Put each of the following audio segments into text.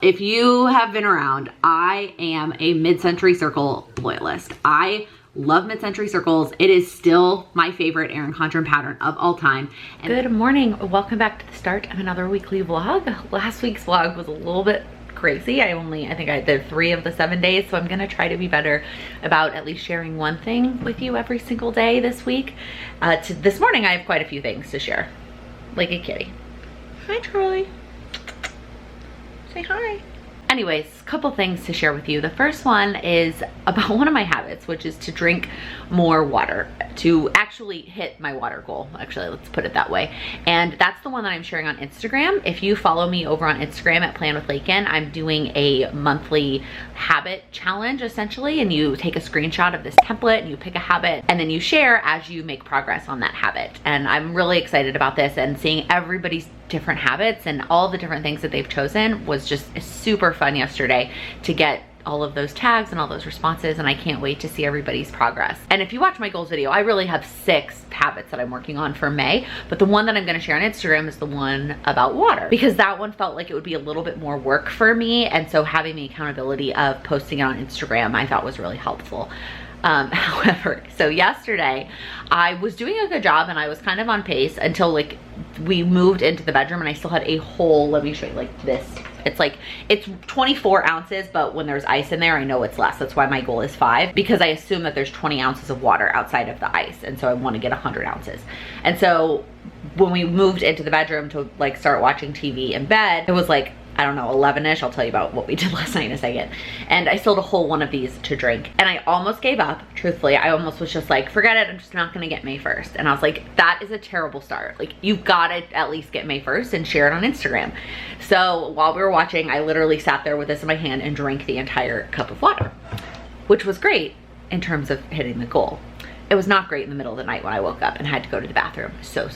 If you have been around, I am a mid-century circle loyalist. I love mid-century circles. It is still my favorite Erin Condren pattern of all time. And good morning. Welcome back to the start of another weekly vlog. Last week's vlog was a little bit crazy. I think I did 3 of the 7 days, so I'm gonna try to be better about at least sharing one thing with you every single day this week. This morning I have quite a few things to share. Like a kitty. Hi, Charlie. Say hi. Anyways, a couple things to share with you. The first one is about one of my habits, which is to drink more water, to actually hit my water goal. Actually, let's put it that way. And that's the one that I'm sharing on Instagram. If you follow me over on Instagram at Plan with Lakin, I'm doing a monthly habit challenge essentially, and you take a screenshot of this template and you pick a habit and then you share as you make progress on that habit. And I'm really excited about this, and seeing everybody's different habits and all the different things that they've chosen was just super fun yesterday to get all of those tags and all those responses, and I can't wait to see everybody's progress. And if you watch my goals video, I really have 6 habits that I'm working on for May, but the one that I'm gonna share on Instagram is the one about water, because that one felt like it would be a little bit more work for me, and so having the accountability of posting it on Instagram I thought was really helpful. However, so yesterday I was doing a good job and I was kind of on pace until like we moved into the bedroom and I still had a whole, let me show you, like this. It's 24 ounces, but when there's ice in there, I know it's less. That's why my goal is 5, because I assume that there's 20 ounces of water outside of the ice. And so I want to get 100 ounces. And so when we moved into the bedroom to like start watching TV in bed, it was like, I don't know, 11ish. I'll tell you about what we did last night in a second. And I still had a whole one of these to drink. And I almost gave up, truthfully. I almost was just like, forget it, I'm just not gonna get May 1st. And I was like, that is a terrible start. Like, you've gotta at least get May 1st and share it on Instagram. So while we were watching, I literally sat there with this in my hand and drank the entire cup of water, which was great in terms of hitting the goal. It was not great in the middle of the night when I woke up and had to go to the bathroom so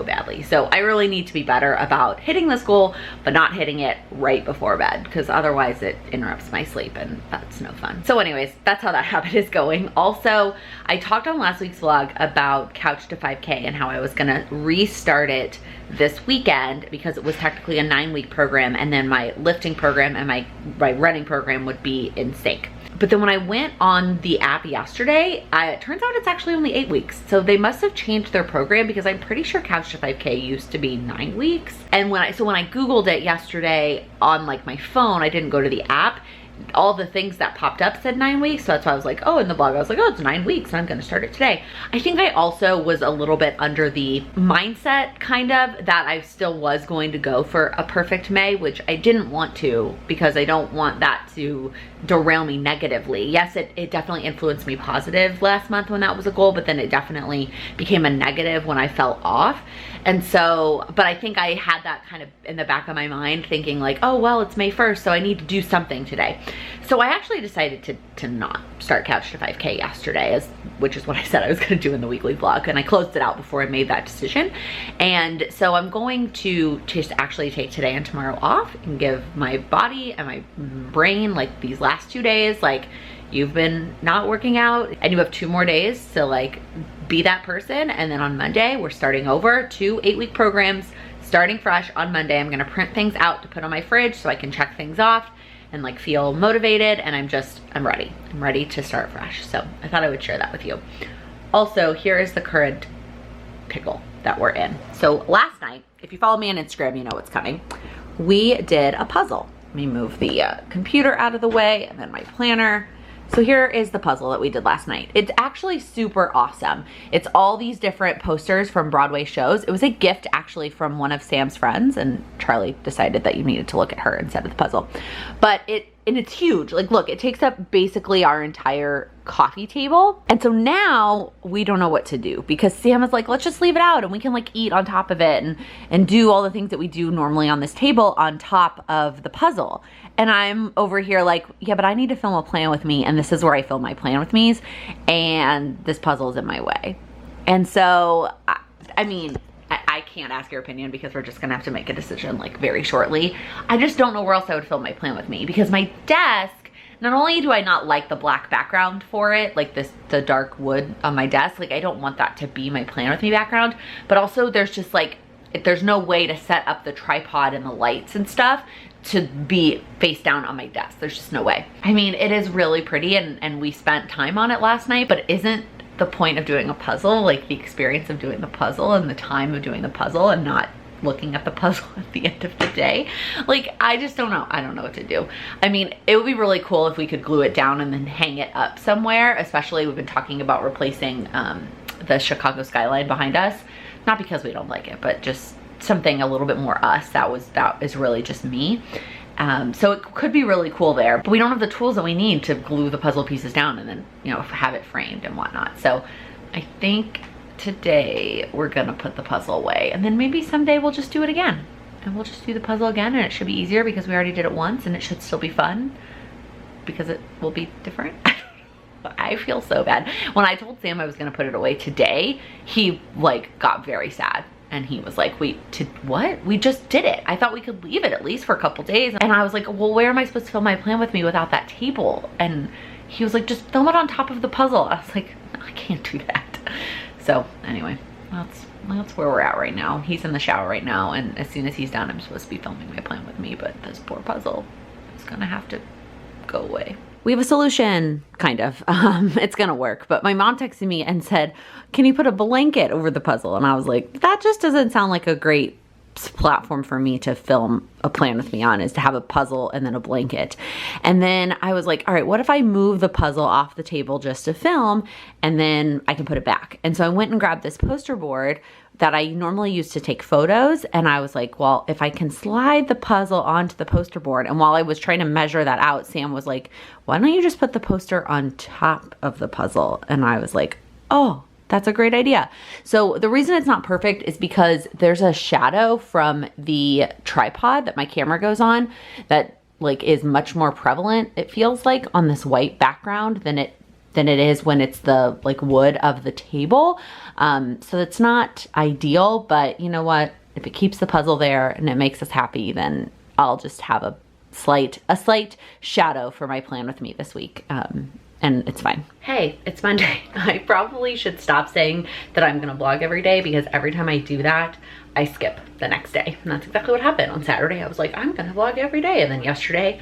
badly. So I really need to be better about hitting this goal, but not hitting it right before bed, because otherwise it interrupts my sleep and that's no fun. So anyways, that's how that habit is going. Also, I talked on last week's vlog about Couch to 5K and how I was gonna restart it this weekend because it was technically a 9-week program, and then my lifting program and my running program would be in sync. But then when I went on the app yesterday, it turns out it's actually only 8 weeks. So they must have changed their program, because I'm pretty sure Couch to 5K used to be 9 weeks. And when I Googled it yesterday on like my phone, I didn't go to the app, all the things that popped up said 9 weeks. So that's why I was like, oh, in the blog, I was like, oh, it's 9 weeks. I'm gonna start it today. I think I also was a little bit under the mindset kind of that I still was going to go for a perfect May, which I didn't want to, because I don't want that to derail me negatively. Yes, it definitely influenced me positive last month when that was a goal, but then it definitely became a negative when I fell off. And so, but I think I had that kind of in the back of my mind thinking like, oh, well, it's May 1st, so I need to do something today. So I actually decided to not start Couch to 5K yesterday, which is what I said I was gonna do in the weekly vlog, and I closed it out before I made that decision. And so I'm going to just actually take today and tomorrow off and give my body and my brain like these last 2 days, like, you've been not working out and you have 2 more days to like be that person. And then on Monday, we're starting over 2 8-week programs, starting fresh on Monday. I'm gonna print things out to put on my fridge so I can check things off and like feel motivated, and I'm ready. I'm ready to start fresh. So I thought I would share that with you. Also, here is the current pickle that we're in. So last night, if you follow me on Instagram, you know what's coming. We did a puzzle. Let me move the computer out of the way and then my planner. So here is the puzzle that we did last night. It's actually super awesome. It's all these different posters from Broadway shows. It was a gift actually from one of Sam's friends, and Charlie decided that you needed to look at her instead of the puzzle. But it's huge. Like, look, it takes up basically our entire coffee table. And so now we don't know what to do, because Sam is like, let's just leave it out and we can like eat on top of it and do all the things that we do normally on this table on top of the puzzle. And I'm over here like, yeah, but I need to film a plan with me, and this is where I film my plan with me's, and this puzzle is in my way. And so, I mean, I can't ask your opinion because we're just gonna have to make a decision like very shortly. I just don't know where else I would film my plan with me, because my desk, not only do I not like the black background for it, like the dark wood on my desk, like I don't want that to be my plan with me background, but also there's just like, there's no way to set up the tripod and the lights and stuff to be face down on my desk. There's just no way. I mean, it is really pretty and we spent time on it last night, but isn't the point of doing a puzzle like the experience of doing the puzzle and the time of doing the puzzle and not looking at the puzzle at the end of the day? Like, I just don't know. I don't know what to do. I mean, it would be really cool if we could glue it down and then hang it up somewhere, especially we've been talking about replacing the Chicago skyline behind us. Not because we don't like it, but just something a little bit more us. That is really just me. So it could be really cool there, but we don't have the tools that we need to glue the puzzle pieces down and then, you know, have it framed and whatnot. So I think today we're gonna put the puzzle away, and then maybe someday we'll just do it again, and we'll just do the puzzle again, and it should be easier because we already did it once, and it should still be fun because it will be different. I feel so bad. When I told Sam I was gonna put it away today, he like got very sad. And he was like, wait, what? We just did it. I thought we could leave it at least for a couple days. And I was like, well, where am I supposed to film my plan with me without that table? And he was like, just film it on top of the puzzle. I was like, no, I can't do that. So anyway, that's where we're at right now. He's in the shower right now, and as soon as he's done, I'm supposed to be filming my plan with me, but this poor puzzle is gonna have to go away. We have a solution, kind of. It's gonna work, but my mom texted me and said, can you put a blanket over the puzzle? And I was like, that just doesn't sound like a great platform for me to film a plan with me on, is to have a puzzle and then a blanket. And then I was like, all right, what if I move the puzzle off the table just to film, and then I can put it back? And so I went and grabbed this poster board that I normally use to take photos. And I was like, well, if I can slide the puzzle onto the poster board. And while I was trying to measure that out, Sam was like, why don't you just put the poster on top of the puzzle? And I was like, oh, that's a great idea. So the reason it's not perfect is because there's a shadow from the tripod that my camera goes on that like is much more prevalent, it feels like, on this white background than it is when it's the like wood of the table. So it's not ideal, but you know what? If it keeps the puzzle there and it makes us happy, then I'll just have a slight shadow for my plan with me this week. And it's fine. Hey, it's Monday. I probably should stop saying that I'm gonna vlog every day, because every time I do that, I skip the next day. And that's exactly what happened. On Saturday, I was like, I'm gonna vlog every day. And then yesterday,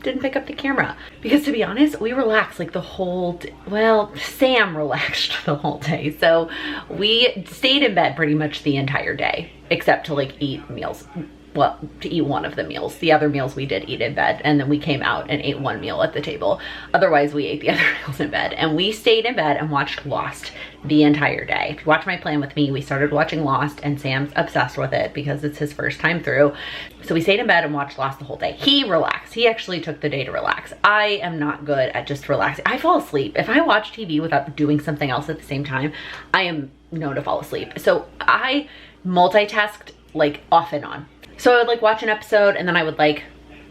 didn't pick up the camera. Because to be honest, we relaxed like the whole day. Well, Sam relaxed the whole day. So we stayed in bed pretty much the entire day, except to like eat meals. Well, to eat one of the meals. The other meals we did eat in bed, and then we came out and ate one meal at the table. Otherwise, we ate the other meals in bed, and we stayed in bed and watched Lost the entire day. If you watch my plan with me, we started watching Lost, and Sam's obsessed with it because it's his first time through. So we stayed in bed and watched Lost the whole day. He relaxed. He actually took the day to relax. I am not good at just relaxing. I fall asleep. If I watch TV without doing something else at the same time, I am known to fall asleep. So I multitasked like off and on. So I would like watch an episode, and then I would like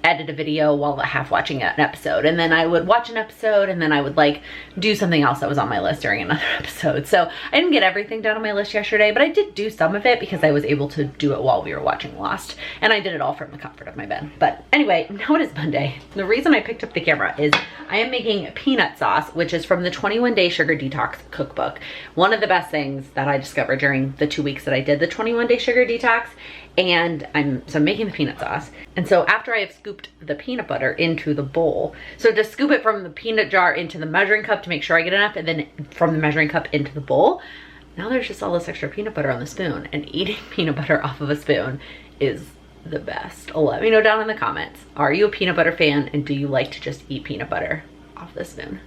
edit a video while half watching an episode, and then I would watch an episode, and then I would like do something else that was on my list during another episode. So I didn't get everything done on my list yesterday, but I did do some of it because I was able to do it while we were watching Lost, and I did it all from the comfort of my bed. But anyway, now it is Monday. The reason I picked up the camera is I am making peanut sauce, which is from the 21-Day Sugar Detox cookbook. One of the best things that I discovered during the 2 weeks that I did the 21-Day Sugar Detox. And I'm making the peanut sauce. And so after I have scooped the peanut butter into the bowl, so to scoop it from the peanut jar into the measuring cup to make sure I get enough, and then from the measuring cup into the bowl, now there's just all this extra peanut butter on the spoon, and eating peanut butter off of a spoon is the best. Let me know down in the comments. Are you a peanut butter fan, and do you like to just eat peanut butter off the spoon?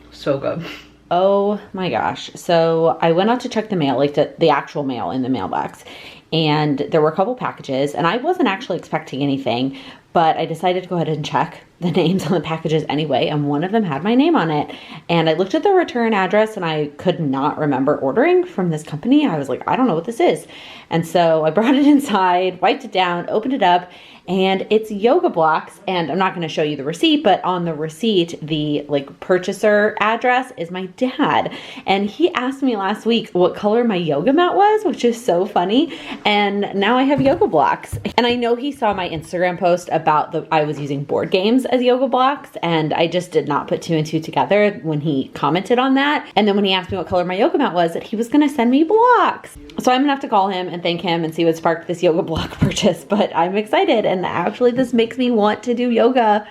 So good. Oh my gosh. So I went out to check the mail, like the actual mail in the mailbox, and there were a couple packages, and I wasn't actually expecting anything, but I decided to go ahead and check the names on the packages anyway, and one of them had my name on it. And I looked at the return address, and I could not remember ordering from this company. I was like, I don't know what this is. And so I brought it inside, wiped it down, opened it up, and it's yoga blocks. And I'm not going to show you the receipt, but on the receipt, the like purchaser address is my dad. And he asked me last week what color my yoga mat was, which is so funny. And now I have yoga blocks. And I know he saw my Instagram post about I was using board games as yoga blocks, and I just did not put two and two together when he commented on that. And then when he asked me what color my yoga mat was, that he was gonna send me blocks. So I'm gonna have to call him and thank him and see what sparked this yoga block purchase, but I'm excited. And actually this makes me want to do yoga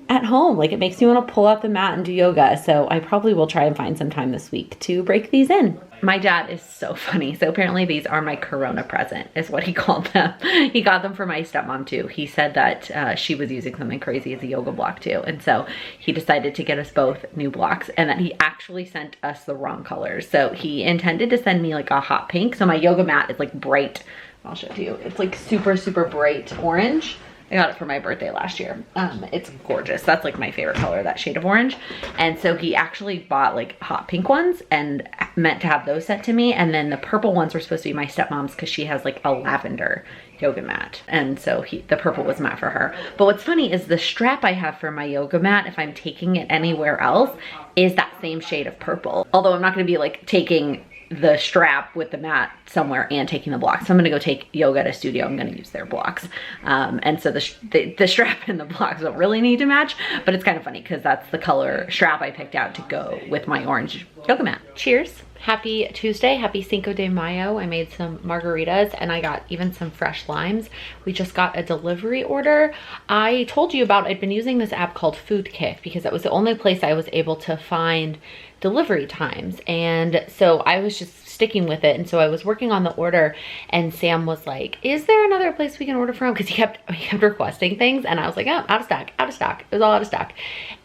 at home. Like, it makes me want to pull out the mat and do yoga. So I probably will try and find some time this week to break these in. My dad is so funny. So apparently these are my Corona present, is what he called them. He got them for my stepmom too. He said that she was using something crazy as a yoga block too. And so he decided to get us both new blocks, and that he actually sent us the wrong colors. So he intended to send me like a hot pink. So my yoga mat is like bright. I'll show it to you. It's like super, super bright orange. I got it for my birthday last year. It's gorgeous. That's like my favorite color, that shade of orange. And so he actually bought like hot pink ones and meant to have those sent to me. And then the purple ones were supposed to be my stepmom's because she has like a lavender yoga mat. And so the purple was meant for her. But what's funny is the strap I have for my yoga mat, if I'm taking it anywhere else, is that same shade of purple. Although I'm not gonna be like taking the strap with the mat somewhere and taking the blocks. So I'm gonna go take yoga at a studio. I'm gonna use their blocks. And so the strap and the blocks don't really need to match, but it's kind of funny because that's the color strap I picked out to go with my orange yoga mat. Cheers. Happy Tuesday, happy Cinco de Mayo. I made some margaritas and I got even some fresh limes. We just got a delivery order. I told you about, I'd been using this app called Food Kick because that was the only place I was able to find delivery times. And so I was just sticking with it. And so I was working on the order and Sam was like, is there another place we can order from? Because he kept requesting things and I was like, oh, out of stock, out of stock. It was all out of stock.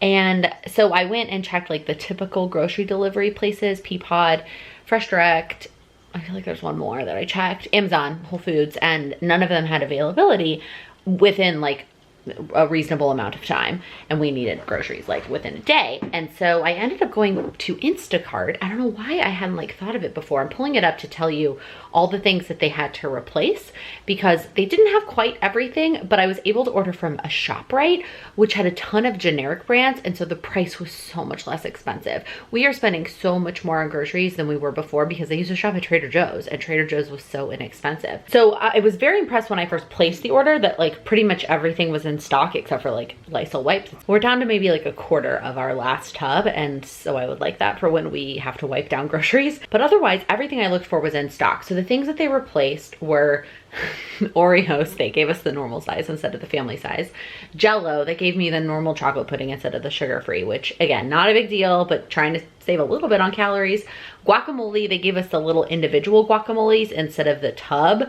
And so I went and checked like the typical grocery delivery places, Peapod, Fresh Direct. I feel like there's one more that I checked, Amazon, Whole Foods, and none of them had availability within like a reasonable amount of time, and we needed groceries like within a day. And so I ended up going to Instacart. I don't know why I hadn't like thought of it before. I'm pulling it up to tell you all the things that they had to replace because they didn't have quite everything, but I was able to order from a ShopRite, which had a ton of generic brands, and so the price was so much less expensive. We are spending so much more on groceries than we were before because I used to shop at Trader Joe's, and Trader Joe's was so inexpensive. So I was very impressed when I first placed the order that like pretty much everything was in stock except for like Lysol wipes. We're down to maybe like a quarter of our last tub, and so I would like that for when we have to wipe down groceries. But otherwise, everything I looked for was in stock. So the things that they replaced were Oreos. They gave us the normal size instead of the family size. Jell-O, they gave me the normal chocolate pudding instead of the sugar-free, which again, not a big deal, but trying to save a little bit on calories. Guacamole, they gave us the little individual guacamoles instead of the tub,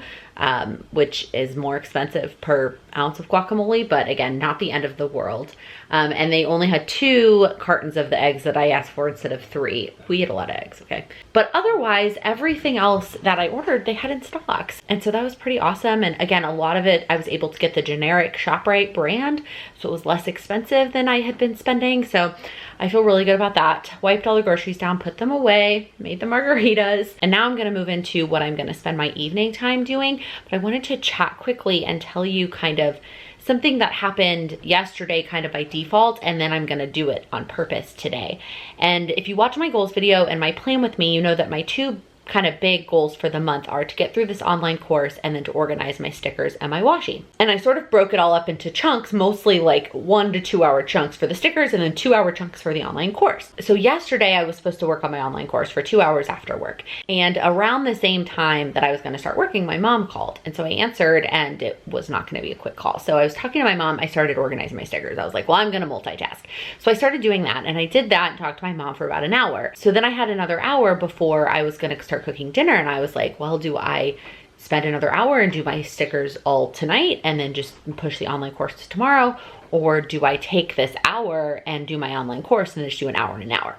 which is more expensive per ounce of guacamole, but again, not the end of the world. And they only had 2 cartons of the eggs that I asked for instead of 3. We ate a lot of eggs, okay? But otherwise, everything else that I ordered, they had in stocks. And so that was pretty awesome. And again, a lot of it, I was able to get the generic ShopRite brand, so it was less expensive than I had been spending. So I feel really good about that. Wiped all the groceries down, put them away, made the margaritas, and now I'm gonna move into what I'm gonna spend my evening time doing. But I wanted to chat quickly and tell you kind of something that happened yesterday kind of by default, and then I'm gonna do it on purpose today. And if you watch my goals video and my plan with me, you know that my 2 kind of big goals for the month are to get through this online course and then to organize my stickers and my washi. And I sort of broke it all up into chunks, mostly like 1 to 2 hour chunks for the stickers and then 2 hour chunks for the online course. So yesterday I was supposed to work on my online course for 2 hours after work. And around the same time that I was gonna start working, my mom called. And so I answered, and it was not gonna be a quick call. So I was talking to my mom, I started organizing my stickers. I was like, well, I'm gonna multitask. So I started doing that, and I did that and talked to my mom for about an hour. So then I had another hour before I was gonna start cooking dinner, and I was like, well, do I spend another hour and do my stickers all tonight and then just push the online course to tomorrow? Or do I take this hour and do my online course and just do an hour and an hour?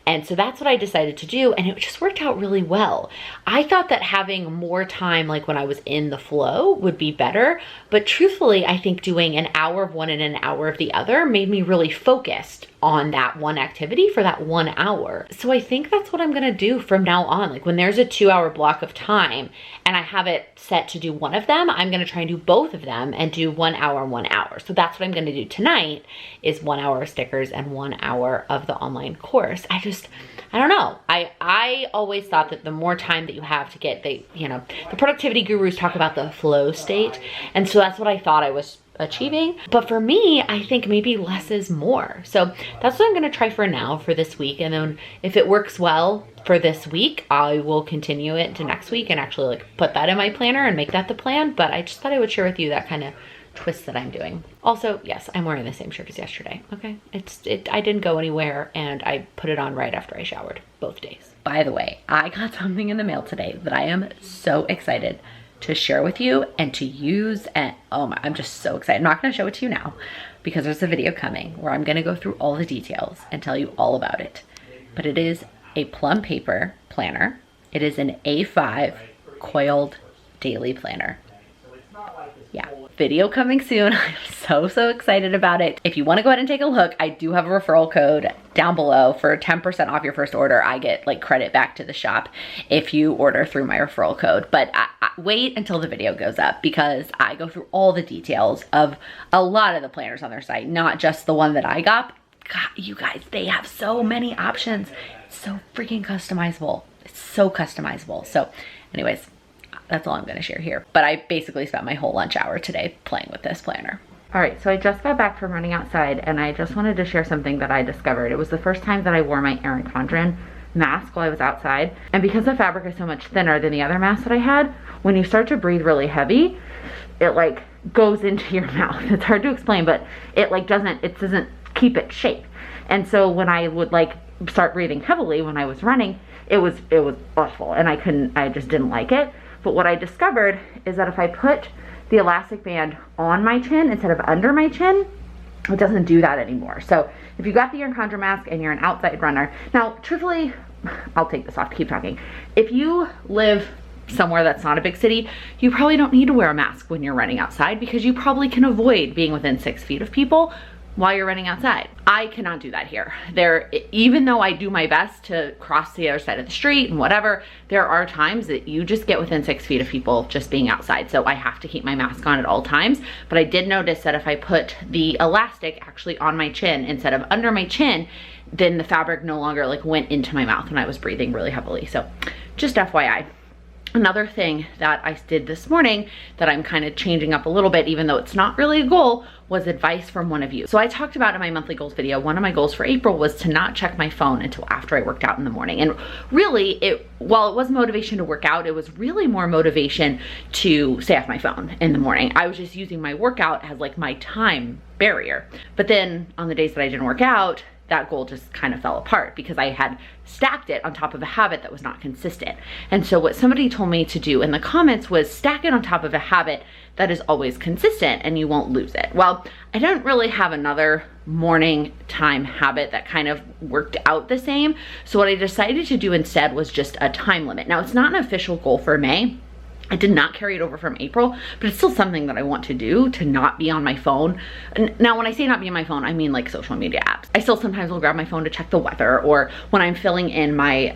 And so that's what I decided to do, and it just worked out really well. I thought that having more time, like when I was in the flow, would be better, but truthfully, I think doing an hour of one and an hour of the other made me really focused on that one activity for that 1 hour. So I think that's what I'm gonna do from now on. Like when there's a 2 hour block of time and I have it set to do one of them, I'm gonna try and do both of them and do 1 hour and 1 hour. So that's what I'm gonna do tonight, is 1 hour of stickers and 1 hour of the online course. I don't know. I always thought that the more time that you have to get, the productivity gurus talk about the flow state. And so that's what I thought I was achieving. But for me, I think maybe less is more. So that's what I'm gonna try for now for this week. And then if it works well for this week, I will continue it to next week and actually like put that in my planner and make that the plan. But I just thought I would share with you that kind of twist that I'm doing. Also, yes, I'm wearing the same shirt as yesterday, okay? I didn't go anywhere and I put it on right after I showered both days. By the way, I got something in the mail today that I am so excited to share with you and to use, and oh my, I'm just so excited. I'm not gonna show it to you now because there's a video coming where I'm gonna go through all the details and tell you all about it. But it is a plum paper planner. It is an A5 coiled daily planner. Yeah, video coming soon. I'm so excited about it. If you want to go ahead and take a look, I do have a referral code down below for 10% off your first order. I get like credit back to the shop if you order through my referral code. But wait until the video goes up because I go through all the details of a lot of the planners on their site, not just the one that I got. God, you guys, they have so many options. It's so freaking customizable. It's so customizable. So anyways, that's all I'm gonna share here. But I basically spent my whole lunch hour today playing with this planner. All right, so I just got back from running outside and I just wanted to share something that I discovered. It was the first time that I wore my Erin Condren mask while I was outside. And because the fabric is so much thinner than the other masks that I had, when you start to breathe really heavy, it like goes into your mouth. It's hard to explain, but it like doesn't keep its shape. And so when I would like start breathing heavily when I was running, it was awful and I just didn't like it. But what I discovered is that if I put the elastic band on my chin instead of under my chin, it doesn't do that anymore. So if you got the Erin Condren mask and you're an outside runner, now truthfully, I'll take this off to keep talking. If you live somewhere that's not a big city, you probably don't need to wear a mask when you're running outside because you probably can avoid being within 6 feet of people while you're running outside. I cannot do that here. Even though I do my best to cross the other side of the street and whatever, there are times that you just get within 6 feet of people just being outside. So I have to keep my mask on at all times. But I did notice that if I put the elastic actually on my chin instead of under my chin, then the fabric no longer like went into my mouth when I was breathing really heavily. So just FYI. Another thing that I did this morning that I'm kind of changing up a little bit, even though it's not really a goal, was advice from one of you. So I talked about in my monthly goals video, one of my goals for April was to not check my phone until after I worked out in the morning. And really, while it was motivation to work out, it was really more motivation to stay off my phone in the morning. I was just using my workout as like my time barrier. But then on the days that I didn't work out, that goal just kind of fell apart because I had stacked it on top of a habit that was not consistent. And so what somebody told me to do in the comments was stack it on top of a habit that is always consistent and you won't lose it. Well, I don't really have another morning time habit that kind of worked out the same. So what I decided to do instead was just a time limit. Now it's not an official goal for May. I did not carry it over from April, but it's still something that I want to do, to not be on my phone. Now, when I say not be on my phone, I mean like social media apps. I still sometimes will grab my phone to check the weather, or when I'm filling in my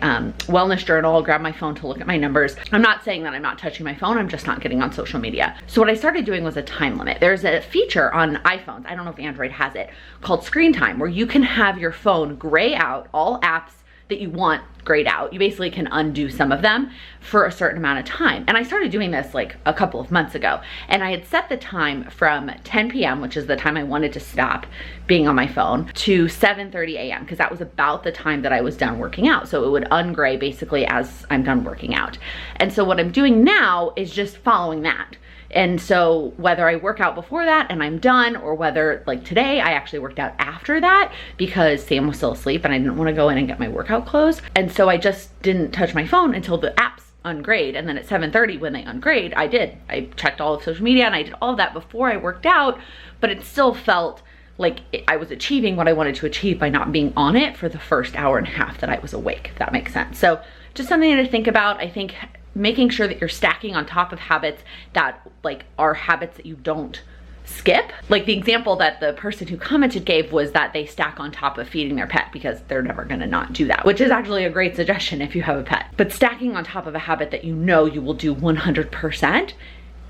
wellness journal, I'll grab my phone to look at my numbers. I'm not saying that I'm not touching my phone, I'm just not getting on social media. So what I started doing was a time limit. There's a feature on iPhones, I don't know if Android has it, called screen time, where you can have your phone gray out all apps that you want grayed out. You basically can undo some of them for a certain amount of time. And I started doing this like a couple of months ago. And I had set the time from 10 p.m., which is the time I wanted to stop being on my phone, to 7:30 a.m. because that was about the time that I was done working out. So it would ungray basically as I'm done working out. And so what I'm doing now is just following that. And so whether I work out before that and I'm done, or whether like today I actually worked out after that because Sam was still asleep and I didn't want to go in and get my workout clothes. And so I just didn't touch my phone until the apps ungrayed. And then at 7:30 when they ungrayed, I checked all of social media and I did all of that before I worked out, but it still felt like I was achieving what I wanted to achieve by not being on it for the first hour and a half that I was awake, if that makes sense. So just something to think about. I think making sure that you're stacking on top of habits that like are habits that you don't skip. Like the example that the person who commented gave was that they stack on top of feeding their pet because they're never gonna not do that, which is actually a great suggestion if you have a pet. But stacking on top of a habit that you know you will do 100%,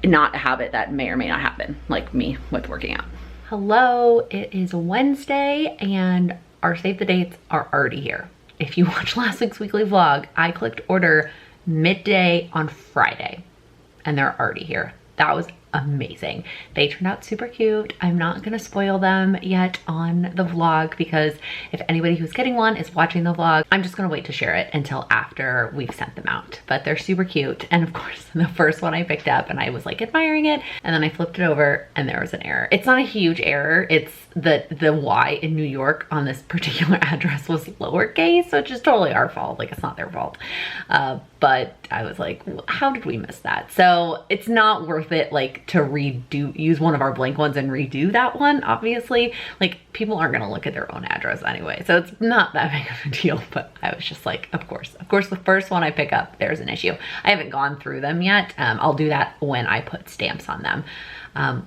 not a habit that may or may not happen, like me with working out. Hello, it is Wednesday and our save the dates are already here. If you watched last week's weekly vlog, I clicked order midday on Friday and they're already here. That was amazing. They turned out super cute. I'm not gonna spoil them yet on the vlog because if anybody who's getting one is watching the vlog, I'm just gonna wait to share it until after we've sent them out. But they're super cute. And of course, the first one I picked up and I was like admiring it, and then I flipped it over and there was an error. It's not a huge error. It's the Y in New York on this particular address was lowercase, which is totally our fault. Like, it's not their fault. But I was like, how did we miss that? So it's not worth it, like, to use one of our blank ones and redo that one, obviously. Like, people aren't gonna look at their own address anyway, so it's not that big of a deal. But I was just like, of course the first one I pick up, there's an issue. I haven't gone through them yet. I'll do that when I put stamps on them.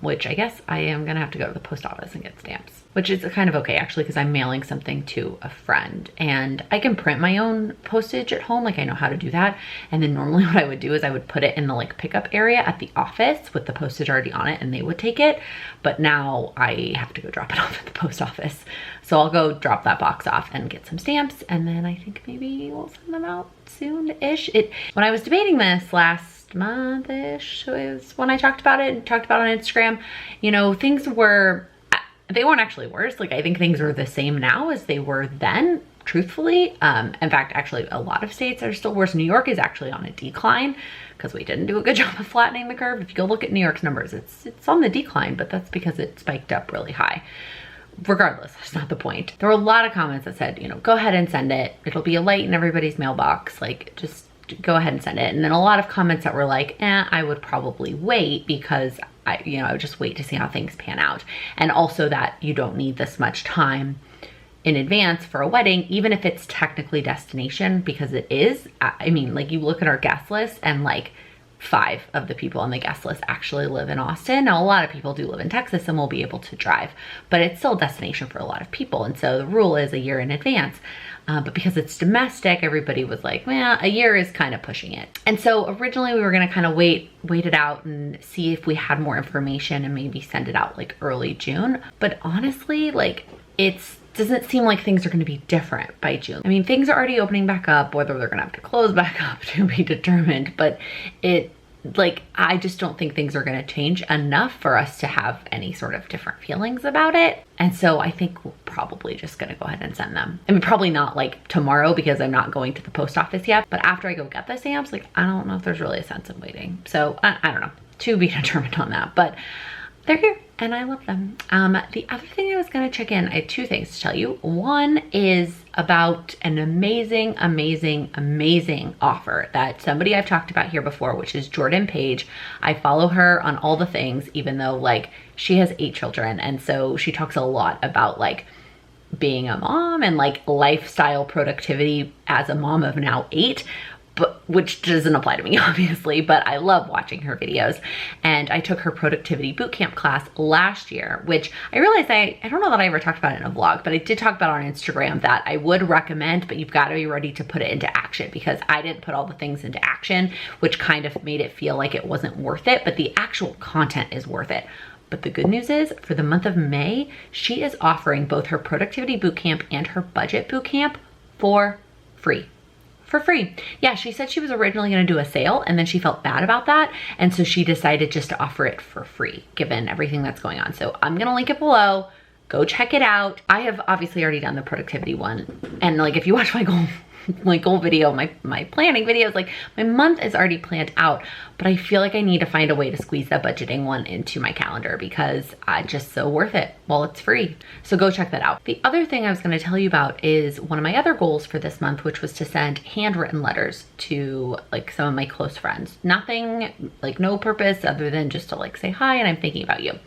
Which I guess I am gonna have to go to the post office and get stamps, which is kind of okay actually, because I'm mailing something to a friend and I can print my own postage at home. Like, I know how to do that. And then normally what I would do is I would put it in the like pickup area at the office with the postage already on it and they would take it. But now I have to go drop it off at the post office. So I'll go drop that box off and get some stamps, and then I think maybe we'll send them out soon-ish. When I was debating this last month-ish was when I talked about it and talked about it on Instagram, you know, they weren't actually worse. Like, I think things are the same now as they were then, truthfully. In fact, actually a lot of states are still worse. New York is actually on a decline because we didn't do a good job of flattening the curve. If you go look at New York's numbers, it's on the decline, but that's because it spiked up really high. Regardless, that's not the point. There were a lot of comments that said, you know, go ahead and send it. It'll be a light in everybody's mailbox. Like, just go ahead and send it. And then a lot of comments that were like, I would probably wait because I would just wait to see how things pan out. And also that you don't need this much time in advance for a wedding, even if it's technically destination, because it is. I mean, like, you look at our guest list and like 5 of the people on the guest list actually live in Austin. Now, a lot of people do live in Texas and will be able to drive, but it's still a destination for a lot of people. And so the rule is a year in advance. But because it's domestic, everybody was like, well, a year is kind of pushing it. And so originally we were gonna kind of wait it out and see if we had more information and maybe send it out like early June. But honestly, like, doesn't seem like things are going to be different by June. I mean, things are already opening back up, whether they're going to have to close back up to be determined, but I just don't think things are going to change enough for us to have any sort of different feelings about it. And so I think we're probably just going to go ahead and send them. I mean, probably not like tomorrow because I'm not going to the post office yet, but after I go get the stamps, like, I don't know if there's really a sense of waiting. So I don't know, to be determined on that, but they're here and I love them. The other thing I was gonna check in, I had 2 things to tell you. One is about an amazing offer that somebody I've talked about here before, which is Jordan Page. I follow her on all the things, even though like she has 8 children. And so she talks a lot about like being a mom and like lifestyle productivity as a mom of now 8. But which doesn't apply to me, obviously, but I love watching her videos. And I took her productivity bootcamp class last year, which I realized I don't know that I ever talked about it in a vlog, but I did talk about on Instagram that I would recommend, but you've got to be ready to put it into action, because I didn't put all the things into action, which kind of made it feel like it wasn't worth it, but the actual content is worth it. But the good news is, for the month of May, she is offering both her productivity bootcamp and her budget bootcamp for free. For free. Yeah, she said she was originally going to do a sale and then she felt bad about that. And so she decided just to offer it for free, given everything that's going on. So I'm going to link it below. Go check it out. I have obviously already done the productivity one. And like, if you watch my goal video, my planning videos, like my month is already planned out, but I feel like I need to find a way to squeeze that budgeting one into my calendar because it's just so worth it while it's free. So go check that out. The other thing I was going to tell you about is one of my other goals for this month, which was to send handwritten letters to like some of my close friends. Nothing, like no purpose other than just to like say hi and I'm thinking about you.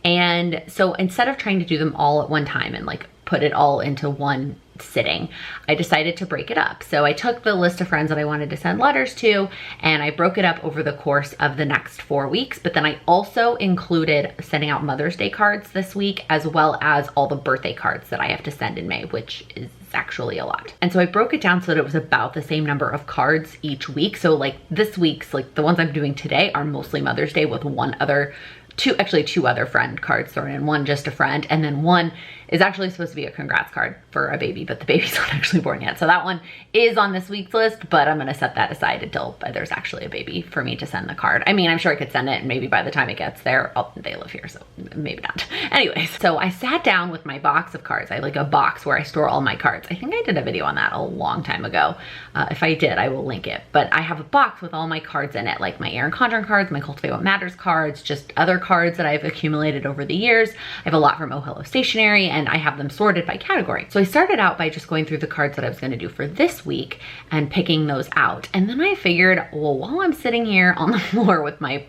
And so instead of trying to do them all at one time and like put it all into one sitting, I decided to break it up. So I took the list of friends that I wanted to send letters to and I broke it up over the course of the next 4 weeks. But then I also included sending out Mother's Day cards this week, as well as all the birthday cards that I have to send in May, which is actually a lot. And so I broke it down so that it was about the same number of cards each week. So like this week's, like the ones I'm doing today are mostly Mother's Day with one other two other friend cards thrown in, one just a friend, and then one is actually supposed to be a congrats card for a baby, but the baby's not actually born yet. So that one is on this week's list, but I'm gonna set that aside until there's actually a baby for me to send the card. I mean, I'm sure I could send it, and maybe by the time it gets there, they live here, so maybe not. Anyways, so I sat down with my box of cards. I have like a box where I store all my cards. I think I did a video on that a long time ago. If I did, I will link it. But I have a box with all my cards in it, like my Erin Condren cards, my Cultivate What Matters cards, just other cards that I've accumulated over the years. I have a lot from Oh Hello Stationery, and I have them sorted by category. So I started out by just going through the cards that I was gonna do for this week and picking those out. And then I figured, well, while I'm sitting here on the floor with my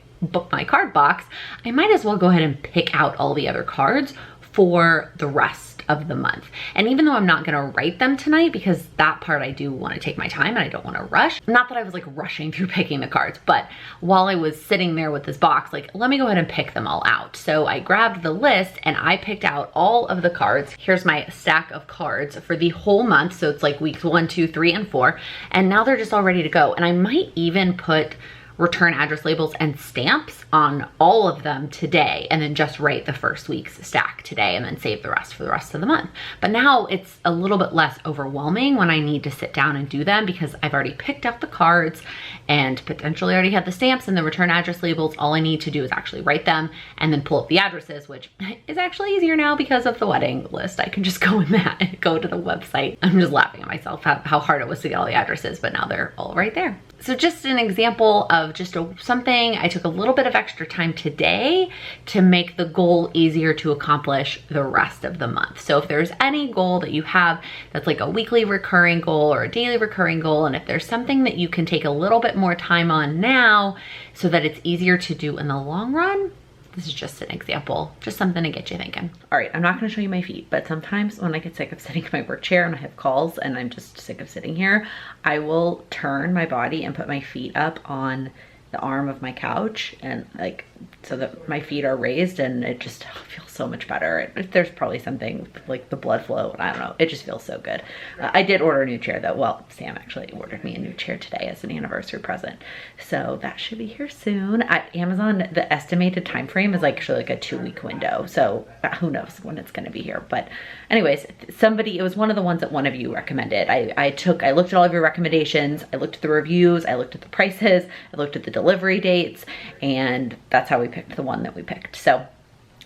card box, I might as well go ahead and pick out all the other cards for the rest of the month. And even though I'm not gonna write them tonight, because that part I do wanna take my time and I don't wanna rush, not that I was like rushing through picking the cards, but while I was sitting there with this box, like, let me go ahead and pick them all out. So I grabbed the list and I picked out all of the cards. Here's my stack of cards for the whole month. So it's like weeks 1, 2, 3, and 4. And now they're just all ready to go. And I might even put return address labels and stamps on all of them today, and then just write the first week's stack today and then save the rest for the rest of the month. But now it's a little bit less overwhelming when I need to sit down and do them, because I've already picked up the cards and potentially already have the stamps and the return address labels. All I need to do is actually write them and then pull up the addresses, which is actually easier now because of the wedding list. I can just go in that and go to the website. I'm just laughing at myself how hard it was to get all the addresses, but now they're all right there. So just an example of just something, I took a little bit of extra time today to make the goal easier to accomplish the rest of the month. So if there's any goal that you have that's like a weekly recurring goal or a daily recurring goal, and if there's something that you can take a little bit more time on now so that it's easier to do in the long run, this is just an example, just something to get you thinking. All right, I'm not gonna show you my feet, but sometimes when I get sick of sitting in my work chair and I have calls and I'm just sick of sitting here, I will turn my body and put my feet up on the arm of my couch, and like, so that my feet are raised, and it just feels so much better. There's probably something like the blood flow, I don't know, it just feels so good. I did order a new chair though. Well, Sam actually ordered me a new chair today as an anniversary present, so that should be here soon. At Amazon, the estimated time frame is actually like a 2-week window, so who knows when it's gonna be here. But anyways, it was one of the ones that one of you recommended. I looked at all of your recommendations, I looked at the reviews, I looked at the prices, I looked at the delivery dates, and that's how we picked the one that we picked. So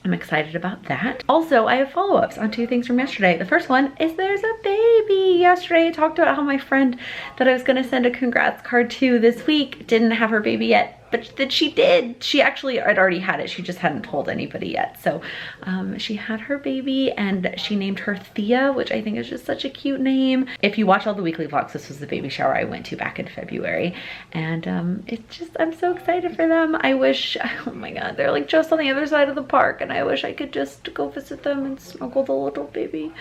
I'm excited about that. Also, I have follow-ups on 2 things from yesterday. The first one is there's a baby. Yesterday I talked about how my friend that I was gonna send a congrats card to this week didn't have her baby yet, but that she did. She actually had already had it. She just hadn't told anybody yet. So she had her baby and she named her Thea, which I think is just such a cute name. If you watch all the weekly vlogs, this was the baby shower I went to back in February. And it's just, I'm so excited for them. I wish, oh my God, they're like just on the other side of the park, and I wish I could just go visit them and snuggle the little baby.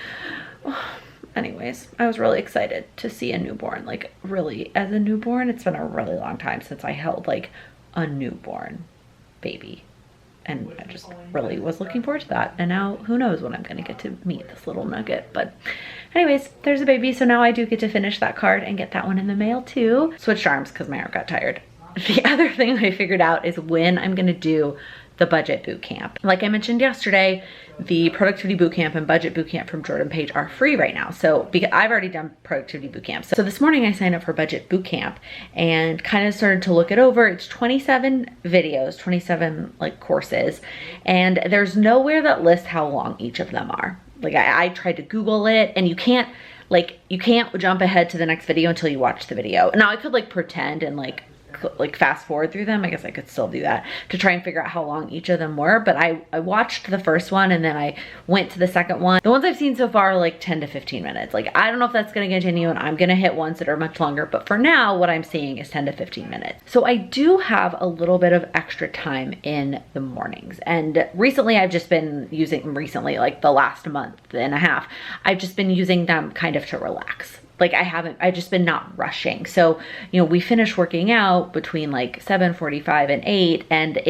Anyways, I was really excited to see a newborn. Like, really, as a newborn, it's been a really long time since I held like a newborn baby, and I just really was looking forward to that. And now who knows when I'm gonna get to meet this little nugget. But anyways, there's a baby, so now I do get to finish that card and get that one in the mail too. Switched arms because my arm got tired. The other thing I figured out is when I'm gonna do the budget boot camp. Like I mentioned yesterday, the productivity boot camp and budget boot camp from Jordan Page are free right now. So because I've already done productivity boot camp. So this morning I signed up for budget boot camp and kind of started to look it over. It's 27 videos, 27 like courses, and there's nowhere that lists how long each of them are. Like I tried to Google it, and you can't jump ahead to the next video until you watch the video. Now I could like pretend and like fast forward through them. I guess I could still do that to try and figure out how long each of them were, but I watched the first one and then I went to the second one. The ones I've seen so far are like 10 to 15 minutes. Like, I don't know if that's gonna continue, and I'm gonna hit ones that are much longer, but for now what I'm seeing is 10 to 15 minutes. So I do have a little bit of extra time in the mornings, and recently I've just been using, like the last month and a half, I've just been using them kind of to relax. Like I've just been not rushing. So, you know, we finish working out between like 7:45 and 8, and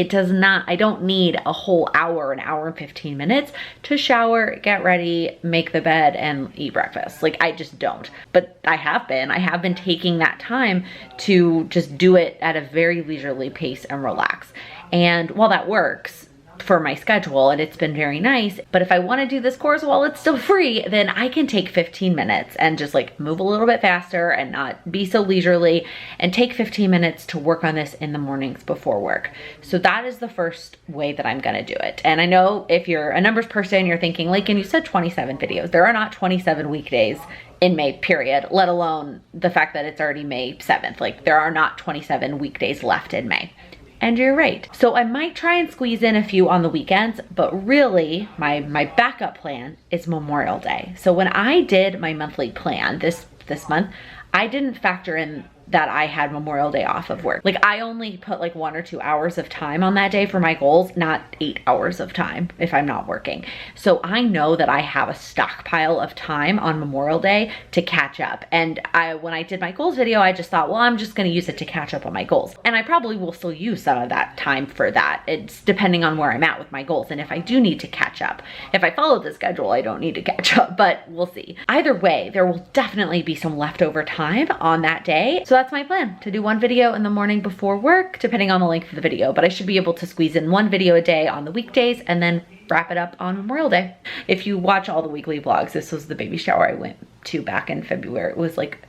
I don't need a whole hour, an hour and 15 minutes to shower, get ready, make the bed, and eat breakfast. Like, I just don't. But I have been taking that time to just do it at a very leisurely pace and relax. And while that works, for my schedule, and it's been very nice. But if I want to do this course while it's still free, then I can take 15 minutes and just like move a little bit faster and not be so leisurely, and take 15 minutes to work on this in the mornings before work. So that is the first way that I'm gonna do it. And I know if you're a numbers person, you're thinking, like, and you said 27 videos. There are not 27 weekdays in May, period, let alone the fact that it's already May 7th. Like, there are not 27 weekdays left in May. And you're right. So I might try and squeeze in a few on the weekends, but really my backup plan is Memorial Day. So when I did my monthly plan this month, I didn't factor in that I had Memorial Day off of work. Like, I only put like 1 or 2 hours of time on that day for my goals, not 8 hours of time if I'm not working. So I know that I have a stockpile of time on Memorial Day to catch up. And when I did my goals video, I just thought, well, I'm just gonna use it to catch up on my goals. And I probably will still use some of that time for that. It's depending on where I'm at with my goals. And if I do need to catch up, if I follow the schedule, I don't need to catch up, but we'll see. Either way, there will definitely be some leftover time on that day. So that's my plan, to do 1 video in the morning before work, depending on the length of the video, but I should be able to squeeze in 1 video a day on the weekdays and then wrap it up on Memorial Day. If you watch all the weekly vlogs, this was the baby shower I went to back in February. It was like,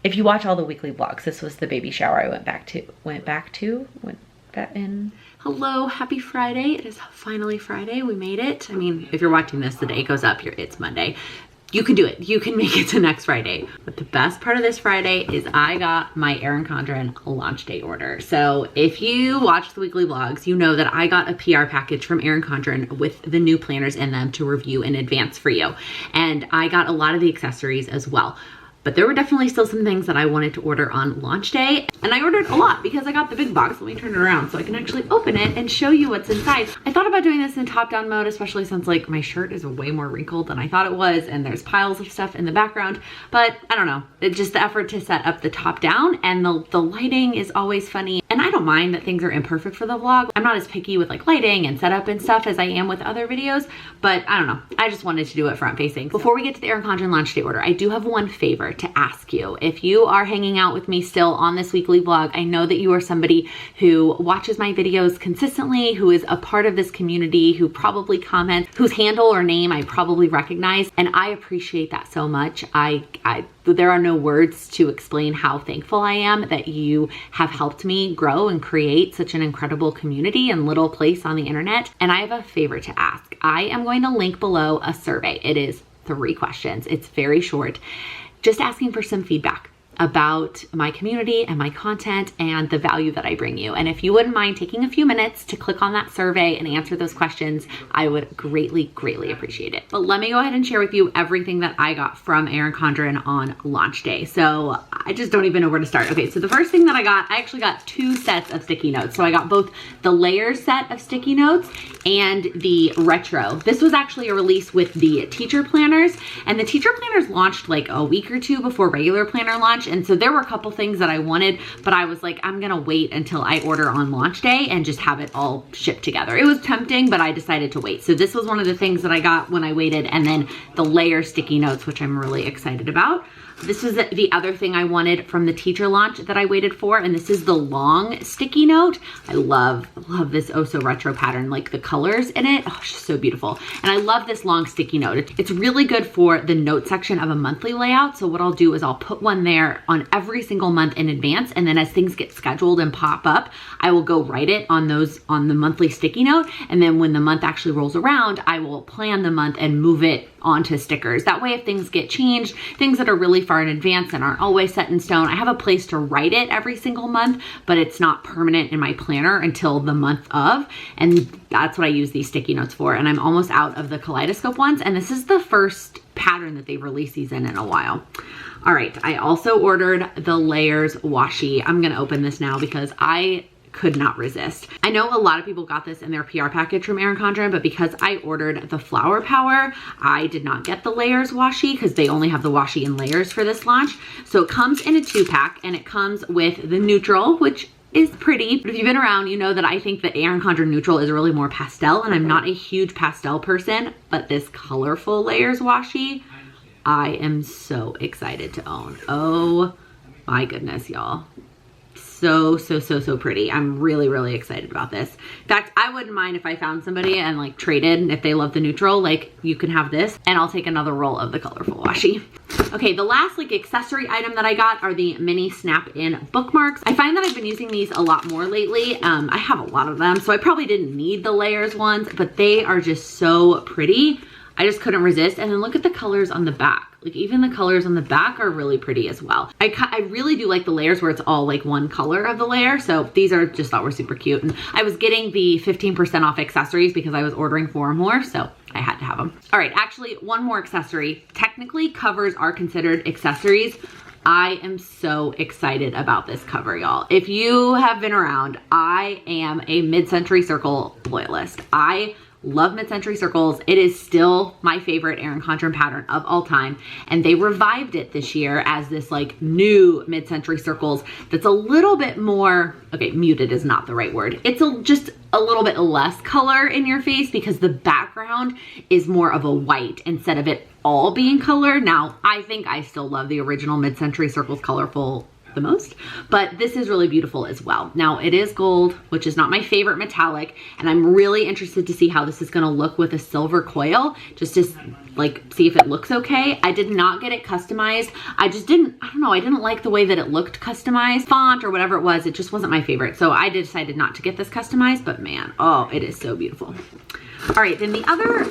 if you watch all the weekly vlogs, this was the baby shower I went back in. Hello, happy Friday. It is finally Friday. We made it. I mean, if you're watching this, the day goes up, it's Monday. You can do it. You can make it to next Friday. But the best part of this Friday is I got my Erin Condren launch day order. So if you watch the weekly vlogs, you know that I got a PR package from Erin Condren with the new planners in them to review in advance for you. And I got a lot of the accessories as well. But there were definitely still some things that I wanted to order on launch day. And I ordered a lot because I got the big box. Let me turn it around so I can actually open it and show you what's inside. I thought about doing this in top-down mode, especially since like my shirt is way more wrinkled than I thought it was, and there's piles of stuff in the background. But I don't know, it's just the effort to set up the top-down, and the lighting is always funny. And I don't mind that things are imperfect for the vlog. I'm not as picky with like lighting and setup and stuff as I am with other videos, but I don't know. I just wanted to do it front facing. Before we get to the Erin Condren launch day order, I do have one favor to ask you. If you are hanging out with me still on this weekly vlog, I know that you are somebody who watches my videos consistently, who is a part of this community, who probably comments, whose handle or name I probably recognize, and I appreciate that so much. There are no words to explain how thankful I am that you have helped me grow and create such an incredible community and little place on the internet. And I have a favor to ask. I am going to link below a survey. It is 3 questions. It's very short. Just asking for some feedback about my community and my content and the value that I bring you. And if you wouldn't mind taking a few minutes to click on that survey and answer those questions, I would greatly, greatly appreciate it. But let me go ahead and share with you everything that I got from Erin Condren on launch day. So I just don't even know where to start. Okay, so the first thing that I actually got 2 sets of sticky notes. So I got both the layer set of sticky notes and the retro. This was actually a release with the teacher planners, and the teacher planners launched like a week or 2 before regular planner launch. And so there were a couple things that I wanted, but I was like, I'm gonna wait until I order on launch day and just have it all shipped together. It was tempting, but I decided to wait. So this was one of the things that I got when I waited, and then the layer sticky notes, which I'm really excited about. This was the other thing I wanted from the teacher launch that I waited for, and this is the long sticky note. I love this oh so retro pattern, like the colors in it. Oh, it's just so beautiful. And I love this long sticky note. It's really good for the note section of a monthly layout. So what I'll do is I'll put one there on every single month in advance, and then as things get scheduled and pop up, I will go write it on the monthly sticky note. And then when the month actually rolls around, I will plan the month and move it onto stickers. That way, if things get changed, things that are really far in advance and aren't always set in stone, I have a place to write it every single month, but it's not permanent in my planner until the month of, and that's what I use these sticky notes for. And I'm almost out of the kaleidoscope ones, and this is the first pattern that they've released these in a while. All right, I also ordered the layers washi. I'm gonna open this now because I could not resist. I know a lot of people got this in their PR package from Erin Condren, but because I ordered the Flower Power, I did not get the layers washi because they only have the washi in layers for this launch. So it comes in a 2-pack, and it comes with the neutral, which is pretty. But if you've been around, you know that I think that Erin Condren neutral is really more pastel, and I'm not a huge pastel person, but this colorful layers washi, I am so excited to own. Oh my goodness, y'all. so pretty. I'm really excited about this. In fact, I wouldn't mind if I found somebody and like traded, if they love the neutral, like you can have this and I'll take another roll of the colorful washi. Okay, the last like accessory item that I got are the mini snap-in bookmarks. I find that I've been using these a lot more lately. I have a lot of them, so I probably didn't need the layers ones, but they are just so pretty. I just couldn't resist. And then look at the colors on the back. Like even the colors on the back are really pretty as well. I really do like the layers where it's all like one color of the layer. So these are just thought were super cute. And I was getting the 15% off accessories because I was ordering 4 more. So I had to have them. All right, actually one more accessory. Technically covers are considered accessories. I am so excited about this cover, y'all. If you have been around, I am a mid-century circle loyalist. I love mid-century circles. It is still my favorite Erin Condren pattern of all time. And they revived it this year as this like new mid-century circles that's a little bit more, okay, muted is not the right word. It's just a little bit less color in your face because the background is more of a white instead of it all being colored. Now, I think I still love the original mid-century circles colorful the most, but this is really beautiful as well. Now it is gold, which is not my favorite metallic, and I'm really interested to see how this is going to look with a silver coil, just to like see if it looks okay. I did not get it customized. I don't know, I didn't like the way that it looked customized. Font or whatever it was, it just wasn't my favorite. So I decided not to get this customized, but man, oh, it is so beautiful. All right, then the other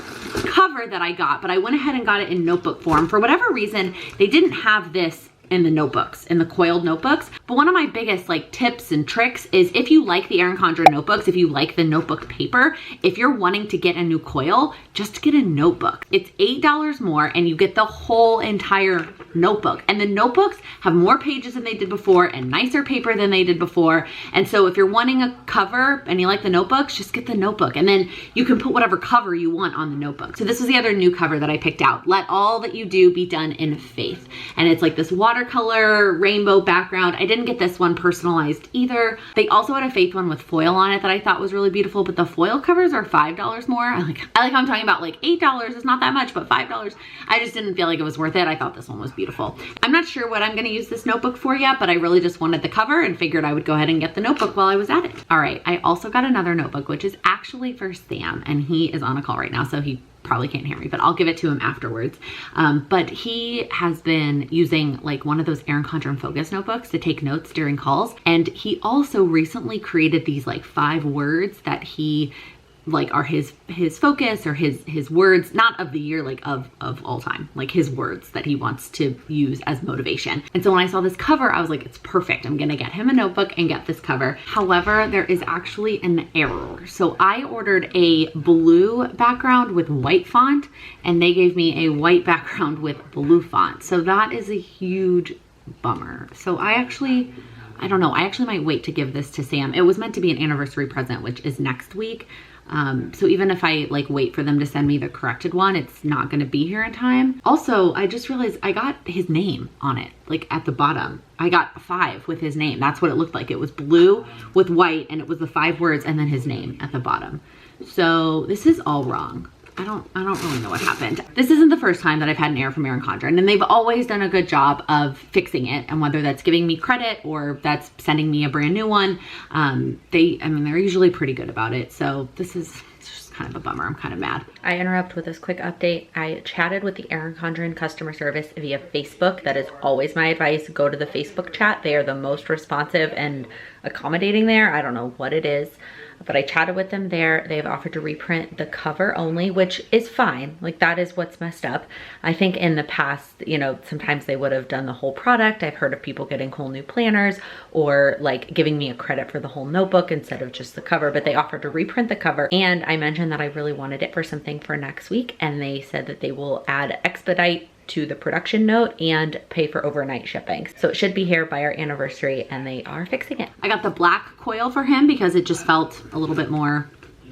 cover that I got, but I went ahead and got it in notebook form. For whatever reason, they didn't have this in the notebooks, in the coiled notebooks. But one of my biggest like tips and tricks is if you like the Erin Condren notebooks, if you like the notebook paper, if you're wanting to get a new coil, just get a notebook. It's $8 more and you get the whole entire notebook. And the notebooks have more pages than they did before and nicer paper than they did before. And so if you're wanting a cover and you like the notebooks, just get the notebook. And then you can put whatever cover you want on the notebook. So this was the other new cover that I picked out. Let all that you do be done in faith. And it's like this watercolor rainbow background. I didn't get this one personalized either. They also had a faith one with foil on it that I thought was really beautiful, but the foil covers are $5 more. I like how I'm talking about like $8 is not that much, but $5. I just didn't feel like it was worth it. I thought this one was beautiful. I'm not sure what I'm gonna use this notebook for yet, but I really just wanted the cover and figured I would go ahead and get the notebook while I was at it. All right, I also got another notebook, which is actually for Sam, and he is on a call right now, so he probably can't hear me, but I'll give it to him afterwards. But he has been using like one of those Erin Condren focus notebooks to take notes during calls. And he also recently created these like 5 words that he like are his focus or his words, not of the year, like of all time, like his words that he wants to use as motivation. And so when I saw this cover, I was like, it's perfect. I'm gonna get him a notebook and get this cover. However, there is actually an error. So I ordered a blue background with white font and they gave me a white background with blue font. So that is a huge bummer. So I don't know, I actually might wait to give this to Sam. It was meant to be an anniversary present, which is next week. So even if I like wait for them to send me the corrected one, it's not going to be here in time. Also, I just realized I got his name on it, like at the bottom. I got 5 with his name. That's what it looked like. It was blue with white and it was the 5 words and then his name at the bottom. So this is all wrong. I don't really know what happened. This isn't the first time that I've had an error from Erin Condren, and they've always done a good job of fixing it. And whether that's giving me credit or that's sending me a brand new one, they're usually pretty good about it. So this is just kind of a bummer. I'm kind of mad. I interrupt with this quick update. I chatted with the Erin Condren customer service via Facebook. That is always my advice. Go to the Facebook chat. They are the most responsive and accommodating there. I don't know what it is, but I chatted with them there. They've offered to reprint the cover only, which is fine. Like that is what's messed up. I think in the past, you know, sometimes they would have done the whole product. I've heard of people getting whole new planners or like giving me a credit for the whole notebook instead of just the cover, but they offered to reprint the cover. And I mentioned that I really wanted it for something for next week. And they said that they will add expedite to the production note and pay for overnight shipping. So it should be here by our anniversary and they are fixing it. I got the black coil for him because it just felt a little bit more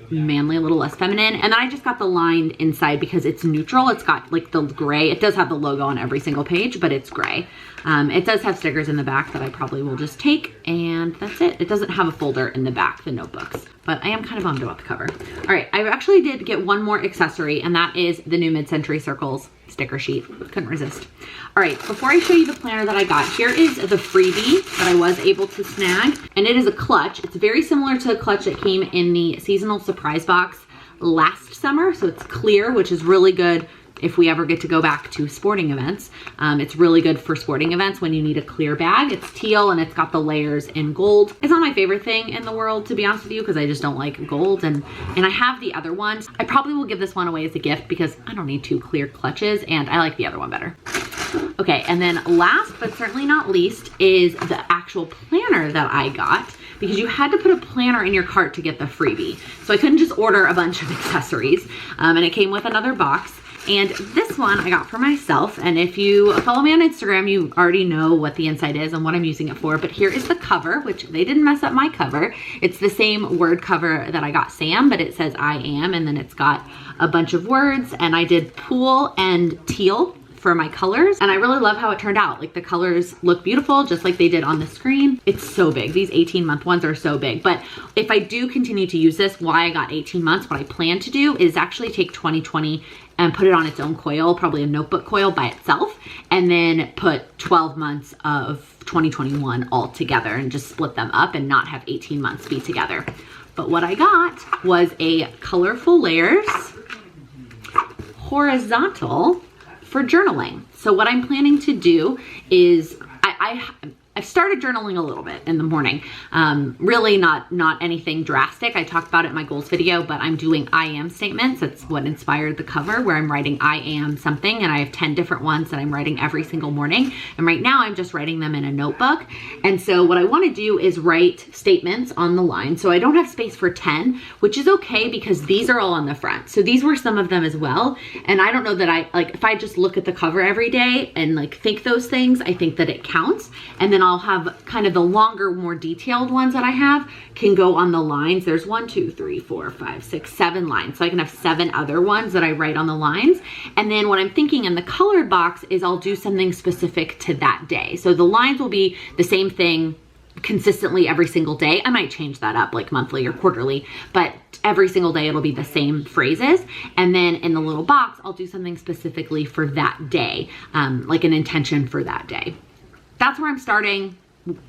manly, a little less feminine. And then I just got the lined inside because it's neutral. It's got like the gray. It does have the logo on every single page, but it's gray. It does have stickers in the back that I probably will just take, and that's it. It doesn't have a folder in the back, the notebooks, but I am kind of bummed about the cover. All right, I actually did get one more accessory, and that is the new mid-century circles sticker sheet. Couldn't resist. All right, before I show you the planner that I got, here is the freebie that I was able to snag, and it is a clutch. It's very similar to a clutch that came in the seasonal surprise box last summer, so it's clear, which is really good if we ever get to go back to sporting events. It's really good for sporting events when you need a clear bag. It's teal and it's got the layers in gold. It's not my favorite thing in the world, to be honest with you, because I just don't like gold, and I have the other one. I probably will give this one away as a gift because I don't need two clear clutches and I like the other one better. Okay, and then last but certainly not least is the actual planner that I got, because you had to put a planner in your cart to get the freebie. So I couldn't just order a bunch of accessories, and it came with another box. And this one I got for myself, and if you follow me on Instagram, you already know what the inside is and what I'm using it for, but here is the cover, which they didn't mess up my cover. It's the same word cover that I got Sam, but it says I am, and then it's got a bunch of words, and I did pool and teal for my colors, and I really love how it turned out. Like, the colors look beautiful just like they did on the screen. It's so big. These 18-month ones are so big, but if I do continue to use this, why I got 18 months, what I plan to do is actually take 2020 and put it on its own coil, probably a notebook coil by itself, and then put 12 months of 2021 all together and just split them up and not have 18 months be together. But what I got was a colorful layers horizontal for journaling. So what I'm planning to do is I've started journaling a little bit in the morning. Really not anything drastic. I talked about it in my goals video, but I'm doing I am statements. That's what inspired the cover, where I'm writing I am something, and I have 10 different ones that I'm writing every single morning. And right now I'm just writing them in a notebook. And so what I want to do is write statements on the line. So I don't have space for 10, which is okay because these are all on the front. So these were some of them as well. And I don't know that if I just look at the cover every day and like think those things, I think that it counts. And then I'll have kind of the longer, more detailed ones that I have can go on the lines. There's 1, 2, 3, 4, 5, 6, 7 lines. So I can have 7 other ones that I write on the lines. And then what I'm thinking in the colored box is I'll do something specific to that day. So the lines will be the same thing consistently every single day. I might change that up like monthly or quarterly, but every single day it'll be the same phrases. And then in the little box, I'll do something specifically for that day, like an intention for that day. That's where I'm starting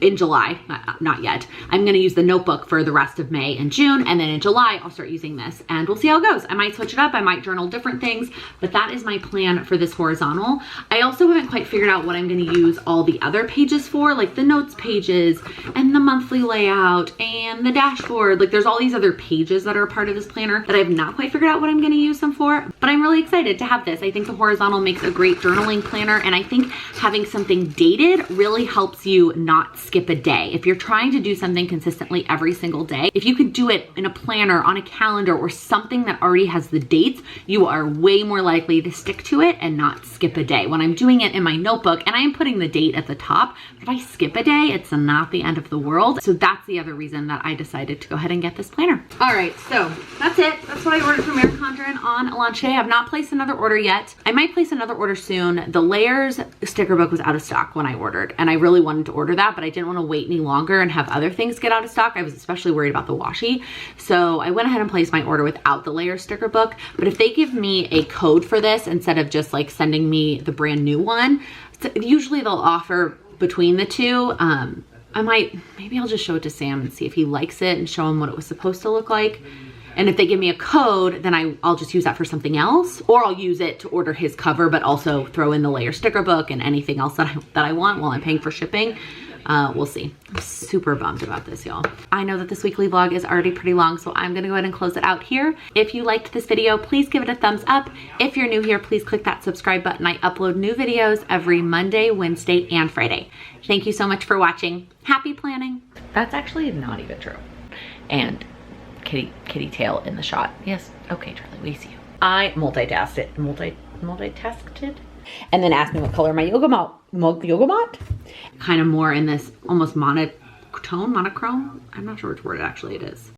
in July, not yet. I'm gonna use the notebook for the rest of May and June, and then in July, I'll start using this, and we'll see how it goes. I might switch it up, I might journal different things, but that is my plan for this horizontal. I also haven't quite figured out what I'm gonna use all the other pages for, like the notes pages, and the monthly layout, and the dashboard. Like, there's all these other pages that are part of this planner that I've not quite figured out what I'm gonna use them for, but I'm really excited to have this. I think the horizontal makes a great journaling planner, and I think having something dated really helps you not skip a day. If you're trying to do something consistently every single day, if you could do it in a planner, on a calendar, or something that already has the dates, you are way more likely to stick to it and not skip a day. When I'm doing it in my notebook, and I am putting the date at the top, if I skip a day, it's not the end of the world. So that's the other reason that I decided to go ahead and get this planner. All right, so that's it. That's what I ordered from Erin Condren on launch day. I've not placed another order yet. I might place another order soon. The layers sticker book was out of stock when I ordered, and I really wanted to order that, but I didn't want to wait any longer and have other things get out of stock. I was especially worried about the washi. So I went ahead and placed my order without the layer sticker book. But if they give me a code for this instead of just like sending me the brand new one, usually they'll offer between the two. Maybe I'll just show it to Sam and see if he likes it and show him what it was supposed to look like. And if they give me a code, then I'll just use that for something else, or I'll use it to order his cover, but also throw in the layer sticker book and anything else that I want while I'm paying for shipping. We'll see. I'm super bummed about this, y'all. I know that this weekly vlog is already pretty long, so I'm gonna go ahead and close it out here. If you liked this video, please give it a thumbs up. If you're new here, please click that subscribe button. I upload new videos every Monday, Wednesday, and Friday. Thank you so much for watching. Happy planning. That's actually not even true. And kitty tail in the shot. Yes, okay, Charlie, we see you. I multitasked, and then asked me what color my yoga mat. Kind of more in this almost monochrome. I'm not sure which word actually it is.